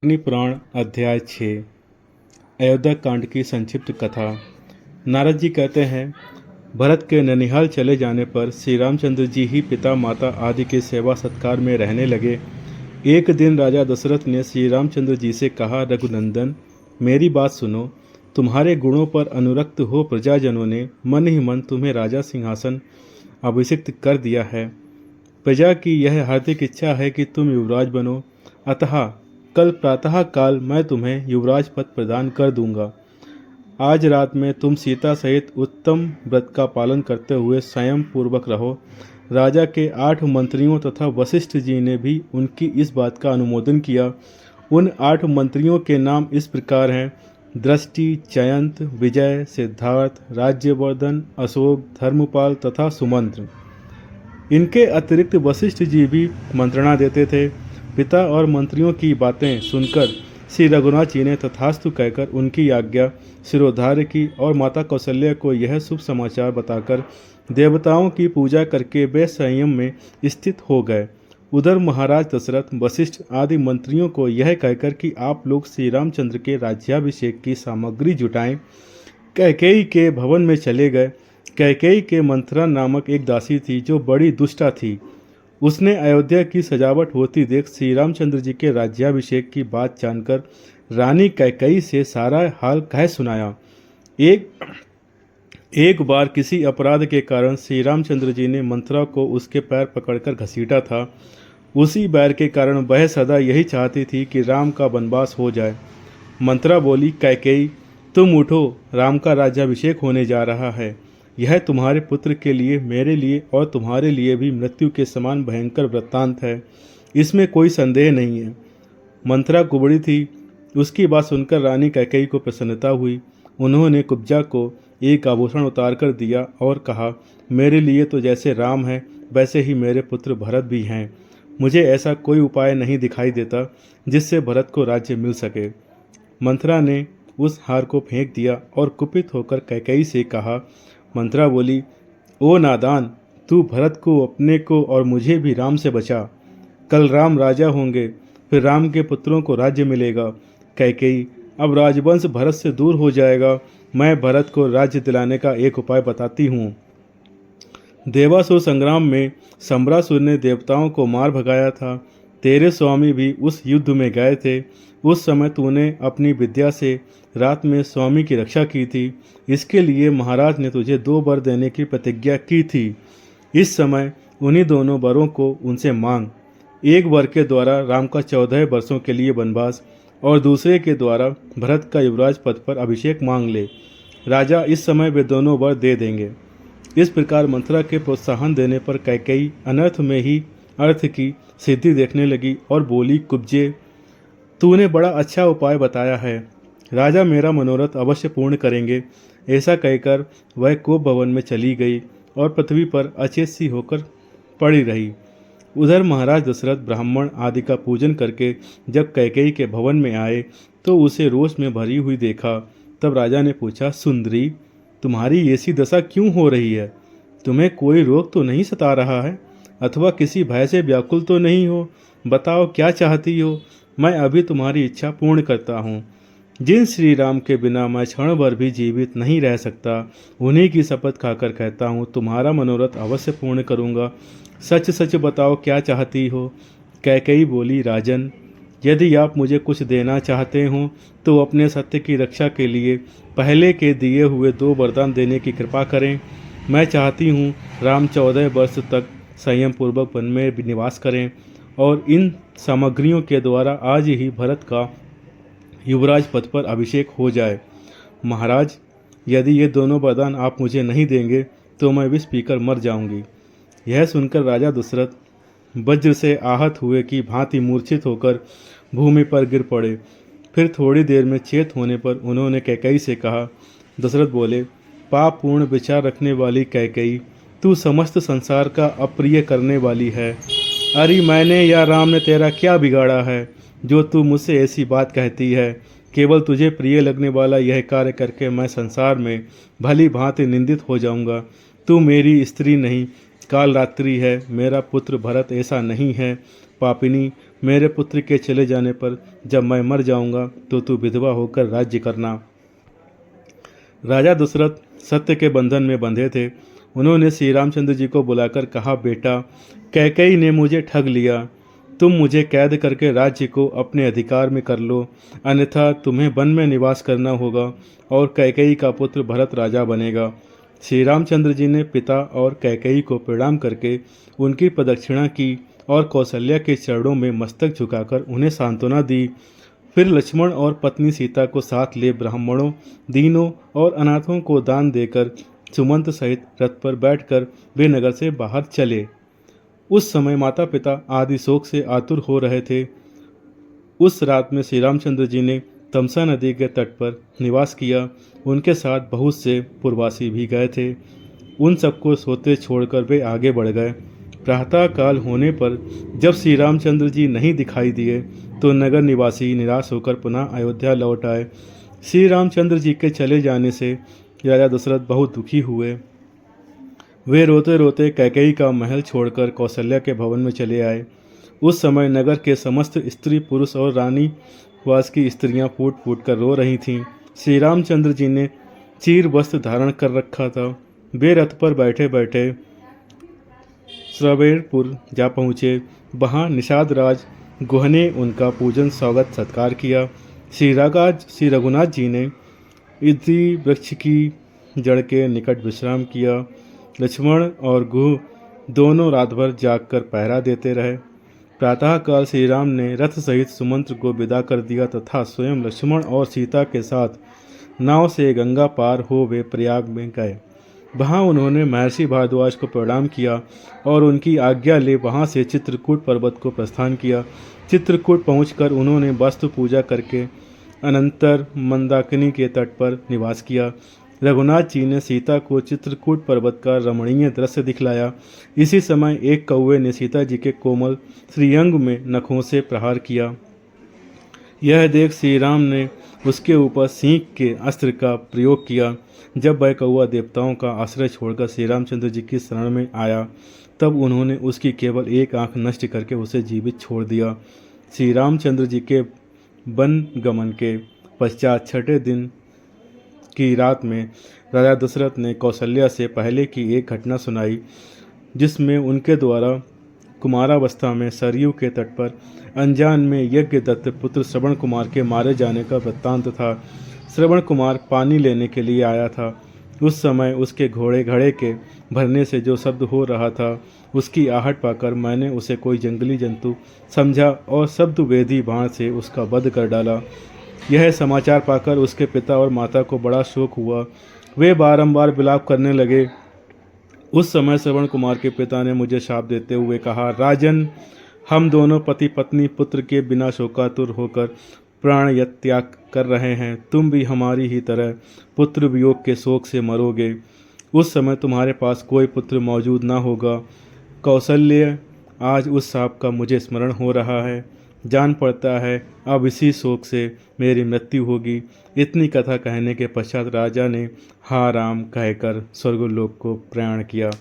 अग्नि पुराण अध्याय 6 अयोध्या कांड की संक्षिप्त कथा। नारद जी कहते हैं, भरत के ननिहाल चले जाने पर श्री रामचंद्र जी ही पिता माता आदि के सेवा सत्कार में रहने लगे। एक दिन राजा दशरथ ने श्री रामचंद्र जी से कहा, रघुनंदन, मेरी बात सुनो। तुम्हारे गुणों पर अनुरक्त हो प्रजाजनों ने मन ही मन तुम्हें राजा सिंहासन अभिषिक्त कर दिया है। प्रजा की यह हार्दिक इच्छा है कि तुम युवराज बनो, अतः कल प्रातः काल मैं तुम्हें युवराज पद प्रदान कर दूंगा। आज रात में तुम सीता सहित उत्तम व्रत का पालन करते हुए संयम पूर्वक रहो। राजा के 8 मंत्रियों तथा वशिष्ठ जी ने भी उनकी इस बात का अनुमोदन किया। उन 8 मंत्रियों के नाम इस प्रकार हैं: दृष्टि, जयंत, विजय, सिद्धार्थ, राज्यवर्धन, अशोक, धर्मपाल तथा सुमंत्र। इनके अतिरिक्त वशिष्ठ जी भी मंत्रणा देते थे। पिता और मंत्रियों की बातें सुनकर श्री रघुनाथ जी ने तथास्तु कहकर उनकी आज्ञा शिरोधार्य की और माता कौशल्या को यह शुभ समाचार बताकर देवताओं की पूजा करके वे संयम में स्थित हो गए। उधर महाराज दशरथ, वशिष्ठ आदि मंत्रियों को यह कहकर कि आप लोग श्री रामचंद्र के राज्याभिषेक की सामग्री जुटाएं, कैकेयी के भवन में चले गए। कैकेयी के मंथरा नामक एक दासी थी जो बड़ी दुष्टा थी। उसने अयोध्या की सजावट होती देख श्री रामचंद्र जी के राज्याभिषेक की बात जानकर रानी कैकेयी से सारा हाल कह सुनाया। एक बार किसी अपराध के कारण श्री रामचंद्र जी ने मंथरा को उसके पैर पकड़कर घसीटा था। उसी बैर के कारण वह सदा यही चाहती थी कि राम का वनवास हो जाए। मंथरा बोली, कैकेयी, तुम उठो, राम का राज्याभिषेक होने जा रहा है। यह तुम्हारे पुत्र के लिए, मेरे लिए और तुम्हारे लिए भी मृत्यु के समान भयंकर वृत्तांत है, इसमें कोई संदेह नहीं है। मंथरा कुबड़ी थी। उसकी बात सुनकर रानी कैकेयी को प्रसन्नता हुई। उन्होंने कुब्जा को एक आभूषण उतार कर दिया और कहा, मेरे लिए तो जैसे राम है वैसे ही मेरे पुत्र भरत भी हैं। मुझे ऐसा कोई उपाय नहीं दिखाई देता जिससे भरत को राज्य मिल सके। मंथरा ने उस हार को फेंक दिया और कुपित होकर कैकेयी से कहा। मंथरा बोली, ओ नादान, तू भरत को, अपने को और मुझे भी राम से बचा। कल राम राजा होंगे, फिर राम के पुत्रों को राज्य मिलेगा। कैकेयी, अब राजवंश भरत से दूर हो जाएगा। मैं भरत को राज्य दिलाने का एक उपाय बताती हूँ। देवासुर संग्राम में सम्रासुर ने देवताओं को मार भगाया था। तेरे स्वामी भी उस युद्ध में गए थे। उस समय तूने अपनी विद्या से रात में स्वामी की रक्षा की थी। इसके लिए महाराज ने तुझे 2 वर देने की प्रतिज्ञा की थी। इस समय उन्हीं दोनों वरों को उनसे मांग। एक वर के द्वारा राम का 14 वर्षों के लिए वनवास और दूसरे के द्वारा भरत का युवराज पद पर अभिषेक मांग ले। राजा इस समय वे दोनों वर दे देंगे। इस प्रकार मंथरा के प्रोत्साहन देने पर कैकेयी अनर्थ में ही अर्थ की सिद्धि देखने लगी और बोली, कुब्जे, तूने बड़ा अच्छा उपाय बताया है। राजा मेरा मनोरथ अवश्य पूर्ण करेंगे। ऐसा कहकर वह कोप भवन में चली गई और पृथ्वी पर अचेत सी होकर पड़ी रही। उधर महाराज दशरथ ब्राह्मण आदि का पूजन करके जब कैकेयी के भवन में आए तो उसे रोष में भरी हुई देखा। तब राजा ने पूछा, सुंदरी, तुम्हारी ऐसी दशा क्यों हो रही है? तुम्हें कोई रोग तो नहीं सता रहा है अथवा किसी भय से व्याकुल तो नहीं हो? बताओ, क्या चाहती हो? मैं अभी तुम्हारी इच्छा पूर्ण करता हूँ। जिन श्री राम के बिना मैं क्षण भर भी जीवित नहीं रह सकता, उन्हीं की शपथ खाकर कहता हूँ, तुम्हारा मनोरथ अवश्य पूर्ण करूँगा। सच सच बताओ, क्या चाहती हो? कैकेयी बोली, राजन, यदि आप मुझे कुछ देना चाहते हो तो अपने सत्य की रक्षा के लिए पहले के दिए हुए 2 वरदान देने की कृपा करें। मैं चाहती हूँ राम 14 वर्ष तक संयम पूर्वक वन में निवास करें और इन सामग्रियों के द्वारा आज ही भरत का युवराज पद पर अभिषेक हो जाए। महाराज, यदि ये दोनों वरदान आप मुझे नहीं देंगे तो मैं विष पीकर मर जाऊंगी। यह सुनकर राजा दशरथ वज्र से आहत हुए की भांति मूर्छित होकर भूमि पर गिर पड़े। फिर थोड़ी देर में चेत होने पर उन्होंने कैकेयी से कहा। दशरथ बोले, पाप पूर्ण विचार रखने वाली कैकेयी, तू समस्त संसार का अप्रिय करने वाली है। अरे मैंने या राम ने तेरा क्या बिगाड़ा है जो तू मुझसे ऐसी बात कहती है? केवल तुझे प्रिय लगने वाला यह कार्य करके मैं संसार में भली भांति निंदित हो जाऊंगा। तू मेरी स्त्री नहीं, काल रात्रि है। मेरा पुत्र भरत ऐसा नहीं है। पापिनी, मेरे पुत्र के चले जाने पर जब मैं मर जाऊंगा तो तू विधवा होकर राज्य करना। राजा दशरथ सत्य के बंधन में बंधे थे। उन्होंने श्री रामचंद्र जी को बुलाकर कहा, बेटा, कैकेयी ने मुझे ठग लिया। तुम मुझे कैद करके राज्य को अपने अधिकार में कर लो, अन्यथा तुम्हें वन में निवास करना होगा और कैकेयी का पुत्र भरत राजा बनेगा। श्री रामचंद्र जी ने पिता और कैकेयी को प्रणाम करके उनकी प्रदक्षिणा की और कौशल्या के चरणों में मस्तक झुकाकर उन्हें सांत्वना दी। फिर लक्ष्मण और पत्नी सीता को साथ ले ब्राह्मणों, दीनों और अनाथों को दान देकर सुमंत सहित रथ पर बैठकर वे नगर से बाहर चले। उस समय माता पिता आदि शोक से आतुर हो रहे थे। उस रात में श्री रामचंद्र जी ने तमसा नदी के तट पर निवास किया। उनके साथ बहुत से पूर्ववासी भी गए थे। उन सबको सोते छोड़कर वे आगे बढ़ गए। प्रातः काल होने पर जब श्री रामचंद्र जी नहीं दिखाई दिए तो नगर निवासी निराश होकर पुनः अयोध्या लौट आए। श्री रामचंद्र जी के चले जाने से राजा दशरथ बहुत दुखी हुए। वे रोते रोते कैकेयी का महल छोड़कर कौशल्या के भवन में चले आए। उस समय नगर के समस्त स्त्री पुरुष और रानी वास की स्त्रियां फूट फूट कर रो रही थीं। श्री रामचंद्र जी ने चीर वस्त्र धारण कर रखा था। वे रथ पर बैठे बैठे श्रवेणपुर जा पहुँचे। वहाँ निषाद राज गुह ने उनका पूजन स्वागत सत्कार किया। श्री रघुनाथ जी ने इति वृक्ष की जड़ के निकट विश्राम किया। लक्ष्मण और गुह दोनों रात भर जागकर पहरा देते रहे। प्रातःकाल श्री राम ने रथ सहित सुमंत्र को विदा कर दिया तथा स्वयं लक्ष्मण और सीता के साथ नाव से गंगा पार हो वे प्रयाग में गए। वहाँ उन्होंने महर्षि भारद्वाज को प्रणाम किया और उनकी आज्ञा ले वहाँ से चित्रकूट पर्वत को प्रस्थान किया। चित्रकूट पहुंचकर उन्होंने वास्तु पूजा करके अनंतर मंदाकिनी के तट पर निवास किया। रघुनाथ जी ने सीता को चित्रकूट पर्वत का रमणीय दृश्य दिखलाया। इसी समय एक कौवे ने सीता जी के कोमल श्रीअंग में नखों से प्रहार किया। यह देख श्री राम ने उसके ऊपर सींग के अस्त्र का प्रयोग किया। जब वह कौवा देवताओं का आश्रय छोड़कर श्री रामचंद्र जी की शरण में आया तब उन्होंने उसकी केवल एक आंख नष्ट करके उसे जीवित छोड़ दिया। श्री रामचंद्र जी के वन गमन के पश्चात छठे दिन की रात में राजा दशरथ ने कौशल्या से पहले की एक घटना सुनाई, जिसमें उनके द्वारा कुमारावस्था में सरयू के तट पर अनजान में यज्ञदत्त पुत्र श्रवण कुमार के मारे जाने का वृत्तांत था। श्रवण कुमार पानी लेने के लिए आया था। उस समय उसके घोड़े घड़े के भरने से जो शब्द हो रहा था उसकी आहट पाकर मैंने उसे कोई जंगली जंतु समझा और शब्दवेदी बाण से उसका वध कर डाला। यह समाचार पाकर उसके पिता और माता को बड़ा शोक हुआ। वे बारंबार विलाप करने लगे। उस समय श्रवण कुमार के पिता ने मुझे शाप देते हुए कहा, राजन, हम दोनों पति पत्नी पुत्र के बिना शोकातुर होकर प्राण त्याग कर रहे हैं। तुम भी हमारी ही तरह पुत्र वियोग के शोक से मरोगे। उस समय तुम्हारे पास कोई पुत्र मौजूद ना होगा। कौशल्य, आज उस शाप का मुझे स्मरण हो रहा है। जान पड़ता है अब इसी शोक से मेरी मृत्यु होगी। इतनी कथा कहने के पश्चात राजा ने हा राम कहकर स्वर्गलोक को प्रयाण किया।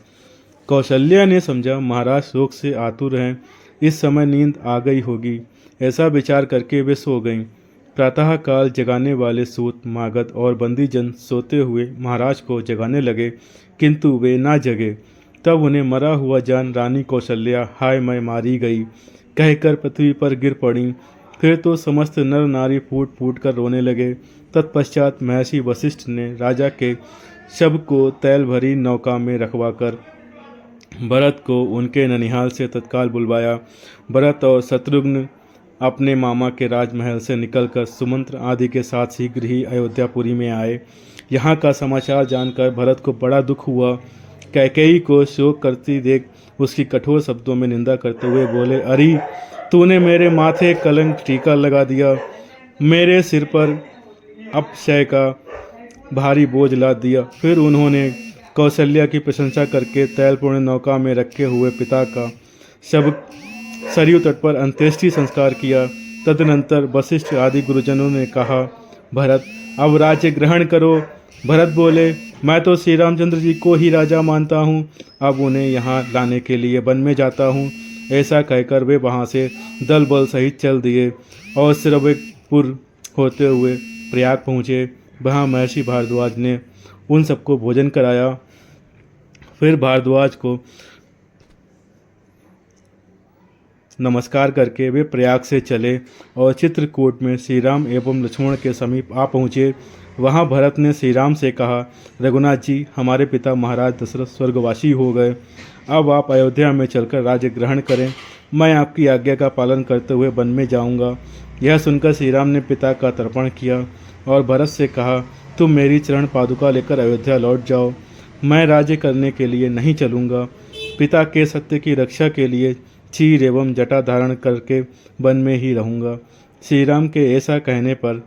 कौशल्या ने समझा महाराज शोक से आतुर हैं, इस समय नींद आ गई होगी। ऐसा विचार करके वे सो गईं। प्रातःकाल जगाने वाले सूत, मागध और बंदीजन सोते हुए महाराज को जगाने लगे, किंतु वे ना जगे। तब उन्हें मरा हुआ जान रानी कौशल्या हाय मैं मारी गई कहकर पृथ्वी पर गिर पड़ी। फिर तो समस्त नर नारी फूट फूट कर रोने लगे। तत्पश्चात महर्षि वशिष्ठ ने राजा के शव को तैल भरी नौका में रखवाकर भरत को उनके ननिहाल से तत्काल बुलवाया। भरत और शत्रुघ्न अपने मामा के राजमहल से निकलकर सुमंत्र आदि के साथ शीघ्र ही अयोध्यापुरी में आए। यहाँ का समाचार जानकर भरत को बड़ा दुख हुआ। कैकेयी को शोक करती देख उसकी कठोर शब्दों में निंदा करते हुए बोले, अरे तूने मेरे माथे कलंक टीका लगा दिया, मेरे सिर पर अपशय का भारी बोझ लाद दिया। फिर उन्होंने कौशल्या की प्रशंसा करके तैलपूर्ण नौका में रखे हुए पिता का शव सरयू तट पर अंत्येष्टि संस्कार किया। तदनंतर वशिष्ठ आदि गुरुजनों ने कहा, भरत अब राज्य ग्रहण करो। भरत बोले, मैं तो श्री रामचंद्र जी को ही राजा मानता हूँ। अब उन्हें यहाँ लाने के लिए वन में जाता हूँ ऐसा कहकर वे वहाँ से दल बल सहित चल दिए और श्रवणपुर होते हुए प्रयाग पहुँचे। वहाँ महर्षि भारद्वाज ने उन सबको भोजन कराया। फिर भारद्वाज को नमस्कार करके वे प्रयाग से चले और चित्रकूट में श्री राम एवं लक्ष्मण के समीप आ पहुँचे। वहाँ भरत ने श्री राम से कहा, रघुनाथ जी, हमारे पिता महाराज दशरथ स्वर्गवासी हो गए। अब आप अयोध्या में चलकर राज्य ग्रहण करें। मैं आपकी आज्ञा का पालन करते हुए वन में जाऊंगा। यह सुनकर श्री राम ने पिता का तर्पण किया और भरत से कहा, तुम मेरी चरण पादुका लेकर अयोध्या लौट जाओ। मैं राज्य करने के लिए नहीं चलूँगा। पिता के सत्य की रक्षा के लिए चीर एवं जटा धारण करके वन में ही रहूँगा। श्री राम के ऐसा कहने पर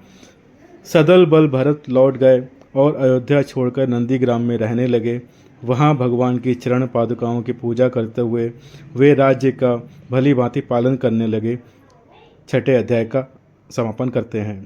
सदल बल भरत लौट गए और अयोध्या छोड़कर नंदीग्राम में रहने लगे। वहाँ भगवान की चरण पादुकाओं की पूजा करते हुए वे राज्य का भली भांति पालन करने लगे। छठे अध्याय का समापन करते हैं।